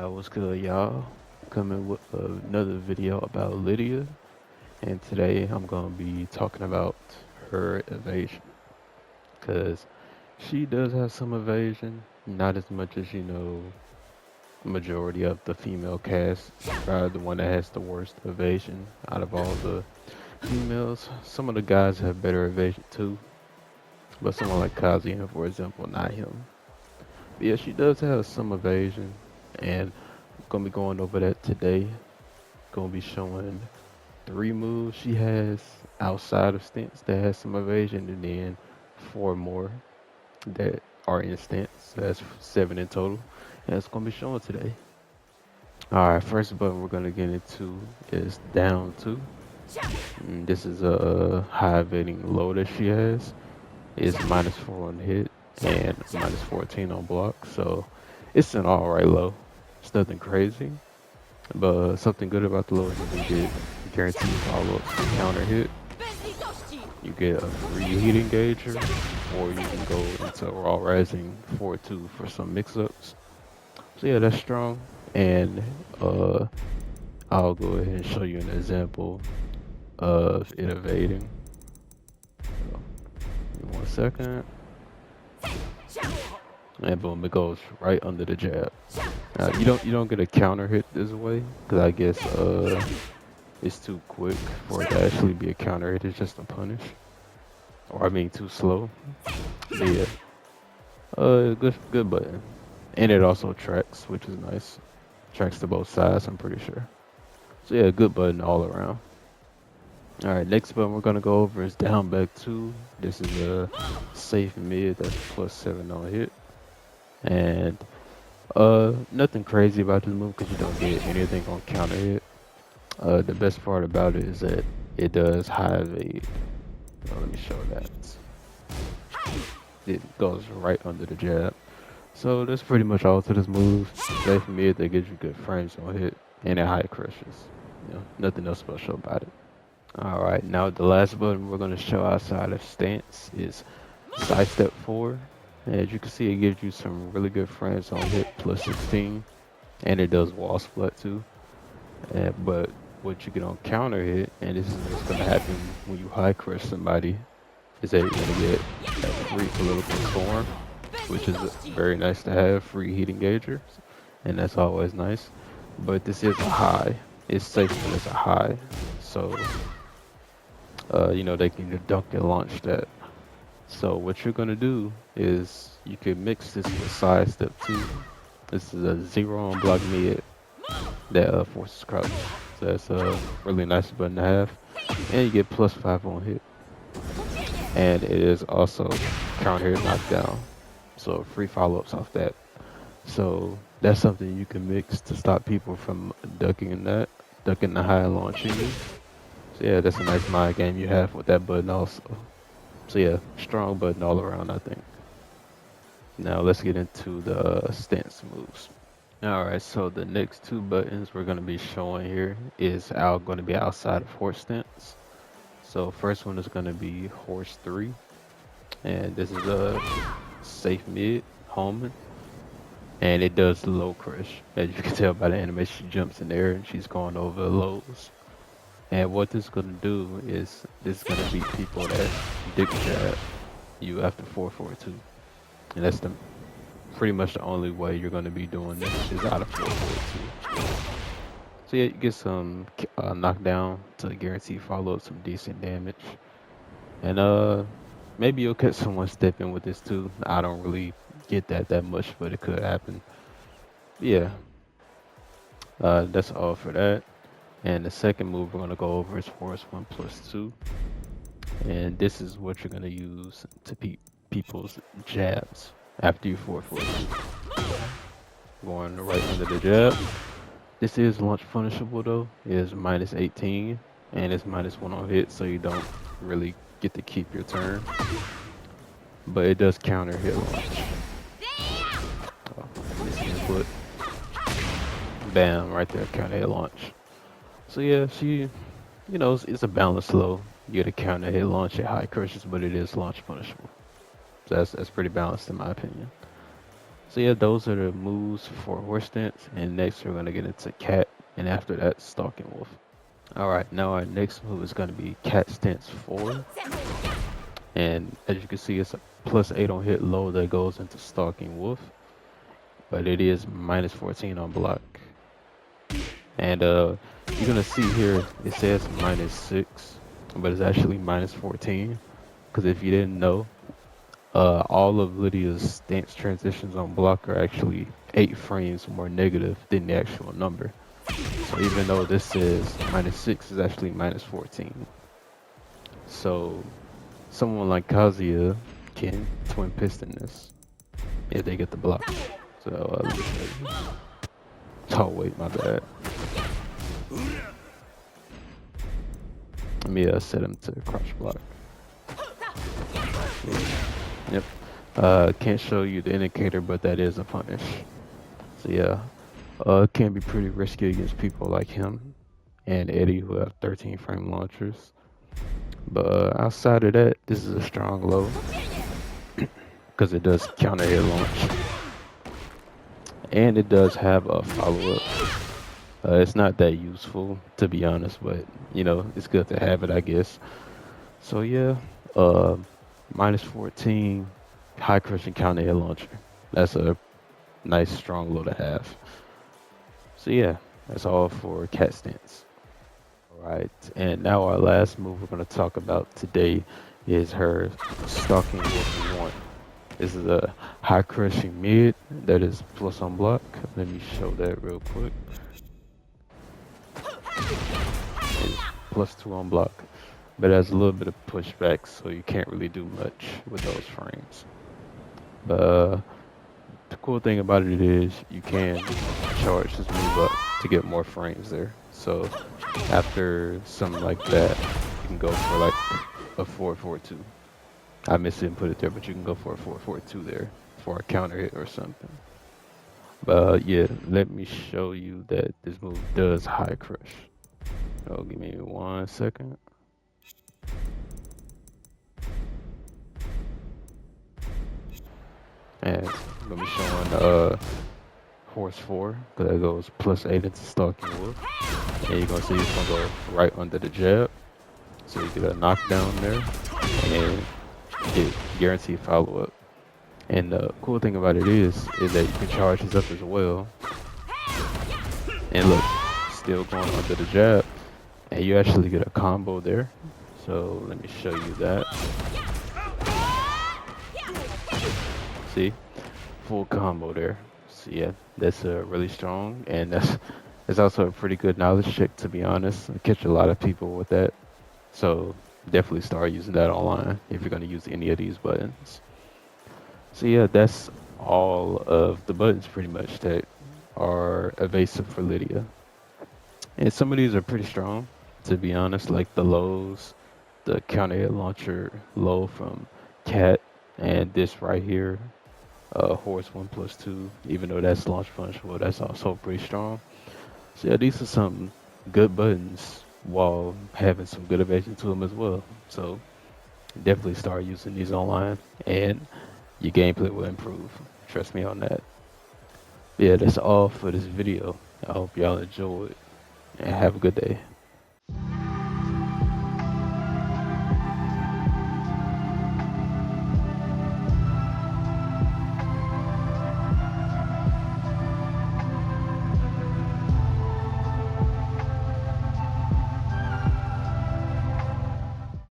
What's good, y'all? Coming with another video about Lydia, and today I'm gonna be talking about her evasion, cause she does have some evasion, not as much as majority of the female cast. Probably the one that has the worst evasion out of all the females. Some of the guys have better evasion too, but someone like Kazuya, for example, not him. But yeah, she does have some evasion, and I'm gonna be going over that today. Gonna be showing three moves she has outside of stance that has some evasion, and then four more that are in stance. So that's seven in total. And that's gonna be showing today. Alright, first button we're gonna get into is down two. And this is a high evading low that she has. It's -4 on hit and -14 on block. So it's an alright low. It's nothing crazy. But something good about the low is that you get guaranteed follow-ups to counter hit. You get a free heat engager, or you can go into raw rising 4-2 for some mix-ups. So yeah, that's strong. And I'll go ahead and show you an example of it evading. So, give me 1 second. And boom, it goes right under the jab. You don't get a counter hit this way, because I guess it's too quick for it to actually be a counter hit. It's just a punish, or I mean too slow. But yeah, good button, and it also tracks, which is nice. Tracks to both sides, I'm pretty sure. So yeah, good button all around. All right, next button we're gonna go over is down back two. This is a safe mid that's +7 on hit, and nothing crazy about this move because you don't get anything on counter hit. The best part about it is that it does high evade. Let me show that. It goes right under the jab. So that's pretty much all to this move. Safe mid that gives you good frames on hit and it high crushes. Nothing else special about it. Alright, now the last button we're going to show outside of stance is sidestep 4. As you can see, it gives you some really good frames on hit +16, and it does wall split too. But what you get on counter hit, and this is what's going to happen when you high crush somebody, is that you're going to get that free political storm, which is very nice to have, free heat engagers, and that's always nice. But this is a high. It's safe, but it's a high. So, they can just dunk and launch that. So what you're going to do is you can mix this with sidestep 2. This is a 0 on block mid that forces crouch. So that's a really nice button to have. And you get +5 on hit. And it is also counter hit knockdown. So free follow-ups off that. So that's something you can mix to stop people from ducking the high and launching you. So yeah, that's a nice mind game you have with that button also. So yeah, strong button all around, I think. Now let's get into the stance moves. Alright, so the next two buttons we're going to be showing here is going to be outside of horse stance. So first one is going to be horse 3. And this is a safe mid, Holman. And it does low crush. As you can tell by the animation, she jumps in there and she's going over lows. And what this is going to do is this is going to beat people that dick jab you after 4-4-2. And that's pretty much the only way you're going to be doing this is out of 4-4-2. So yeah, you get some knockdown to guarantee follow up some decent damage. And maybe you'll catch someone stepping with this too. I don't really get that much, but it could happen. Yeah, that's all for that. And the second move we're going to go over is force 1+2. And this is what you're going to use to beat people's jabs after you 4-4-2. Going right under the jab. This is launch punishable though. It is -18 and it's -1 on hit, so you don't really get to keep your turn. But it does counter hit launch. Missing input. Bam, right there, counter hit launch. So yeah, it's a balanced low. You get a counter hit launch at high crushes, but it is launch punishable. So that's pretty balanced in my opinion. So yeah, those are the moves for horse stance, and next we're gonna get into cat, and after that, stalking wolf. All right, now our next move is gonna be cat stance 4, and as you can see, it's a +8 on hit low that goes into stalking wolf, but it is -14 on block. And you're gonna see here it says -6, but it's actually -14. Because if you didn't know, all of Lydia's stance transitions on block are actually 8 frames more negative than the actual number. So even though this says -6, it's actually -14. So someone like Kazuya can twin piston this if they get the block. So let me show you. Oh wait, my bad. Let me set him to crouch block. Yep. Can't show you the indicator, but that is a punish. So yeah, it can be pretty risky against people like him and Eddie who have 13 frame launchers. But outside of that, this is a strong low because it does counter hit launch. And it does have a follow-up. It's not that useful, to be honest, but you know, it's good to have it, I guess. So yeah, -14, high crushing counter hit launcher. That's a nice strong low to have. So yeah, that's all for cat stance. Alright, and now our last move we're going to talk about today is her Stalking Wolf 1. This is a high crushing mid that is plus on block. Let me show that real quick. It's +2 on block, but it has a little bit of pushback, so you can't really do much with those frames. But the cool thing about it is you can charge this move up to get more frames there. So after something like that, you can go for like a 4-4-2. I missed it and put it there, but you can go for a 4-4-2 there for a counter hit or something. But yeah, let me show you that this move does high crush. Oh, give me 1 second. And let me show horse 4, because that goes +8 into stalking wolf. And you're gonna see it's gonna go right under the jab. So you get a knockdown there and get guaranteed follow-up. And the cool thing about it is that you can charge this up as well. And look, still going under the jab. And you actually get a combo there. So let me show you that. See? Full combo there. So yeah, that's really strong. And that's also a pretty good knowledge check, to be honest. I catch a lot of people with that. So definitely start using that online if you're going to use any of these buttons. So yeah, that's all of the buttons pretty much that are evasive for Lidia. And some of these are pretty strong, to be honest, like the lows, the counter hit launcher low from Cat, and this right here, Horse 1+2, even though that's launch punishable, that's also pretty strong. So yeah, these are some good buttons while having some good evasion to them as well. So definitely start using these online and your gameplay will improve. Trust me on that. But yeah, that's all for this video. I hope y'all enjoyed and have a good day.